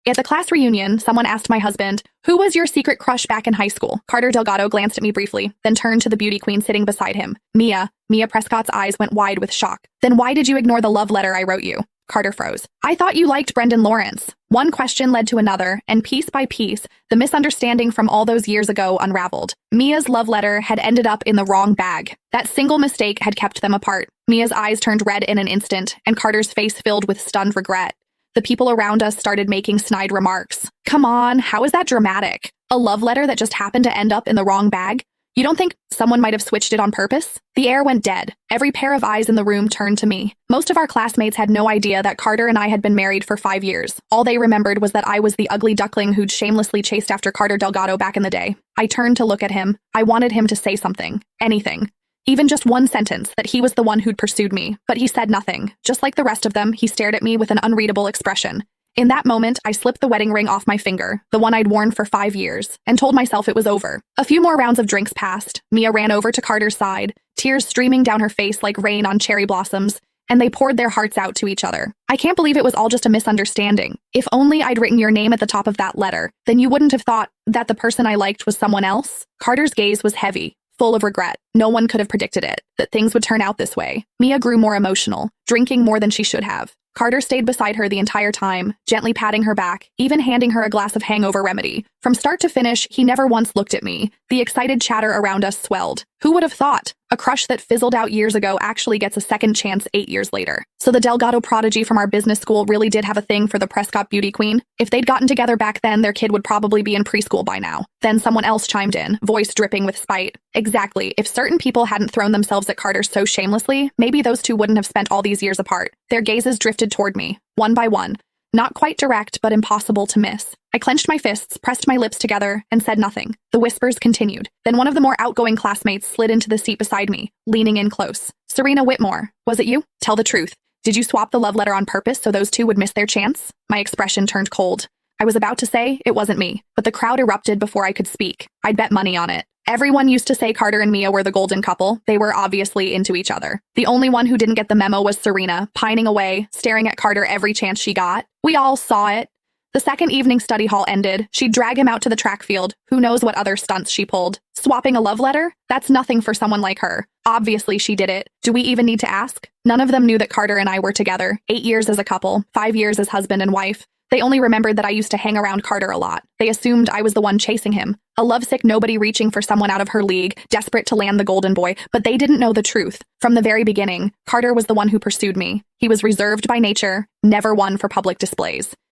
At the class reunion, someone asked my husband, "Who was your secret crush back in high school?" Carter Delgado glanced at me briefly, then turned to the beauty queen sitting beside him. Mia. Mia Prescott's eyes went wide with shock. "Then why did you ignore the love letter I wrote you?" Carter froze. "I thought you liked Brendan Lawrence." One question led to another, and piece by piece, the misunderstanding from all those years ago unraveled. Mia's love letter had ended up in the wrong bag. That single mistake had kept them apart. Mia's eyes turned red in an instant, and Carter's face filled with stunned regret. The people around us started making snide remarks. "Come on, how is that dramatic? A love letter that just happened to end up in the wrong bag? You don't think someone might have switched it on purpose?" The air went dead. Every pair of eyes in the room turned to me. Most of our classmates had no idea that Carter and I had been married for 5 years. All they remembered was that I was the ugly duckling who'd shamelessly chased after Carter Delgado back in the day. I turned to look at him. I wanted him to say something. Anything. Even just one sentence, that he was the one who'd pursued me. But he said nothing. Just like the rest of them, he stared at me with an unreadable expression. In that moment, I slipped the wedding ring off my finger, the one I'd worn for 5 years, and told myself it was over. A few more rounds of drinks passed. Mia ran over to Carter's side, tears streaming down her face like rain on cherry blossoms, and they poured their hearts out to each other. "I can't believe it was all just a misunderstanding. If only I'd written your name at the top of that letter, then you wouldn't have thought that the person I liked was someone else." Carter's gaze was heavy, full of regret. No one could have predicted it, that things would turn out this way. Mia grew more emotional, drinking more than she should have. Carter stayed beside her the entire time, gently patting her back, even handing her a glass of hangover remedy. From start to finish, he never once looked at me. The excited chatter around us swelled. Who would have thought? A crush that fizzled out years ago actually gets a second chance 8 years later. So the Delgado prodigy from our business school really did have a thing for the Prescott beauty queen? If they'd gotten together back then, their kid would probably be in preschool by now. Then someone else chimed in, voice dripping with spite. "Exactly. If certain people hadn't thrown themselves at Carter so shamelessly, maybe those two wouldn't have spent all these years apart." Their gazes drifted toward me, one by one. Not quite direct, but impossible to miss. I clenched my fists, pressed my lips together, and said nothing. The whispers continued. Then one of the more outgoing classmates slid into the seat beside me, leaning in close. "Serena Whitmore, was it you? Tell the truth. Did you swap the love letter on purpose so those two would miss their chance?" My expression turned cold. I was about to say it wasn't me, but the crowd erupted before I could speak. I'd bet money on it. Everyone used to say Carter and Mia were the golden couple. They were obviously into each other. The only one who didn't get the memo was Serena, pining away, staring at Carter every chance she got. We all saw it. The second evening study hall ended. She'd drag him out to the track field. Who knows what other stunts she pulled. Swapping a love letter? That's nothing for someone like her. Obviously she did it. Do we even need to ask? None of them knew that Carter and I were together. 8 years as a couple, 5 years as husband and wife. They only remembered that I used to hang around Carter a lot. They assumed I was the one chasing him. A lovesick nobody reaching for someone out of her league, desperate to land the golden boy, but they didn't know the truth. From the very beginning, Carter was the one who pursued me. He was reserved by nature, never one for public displays.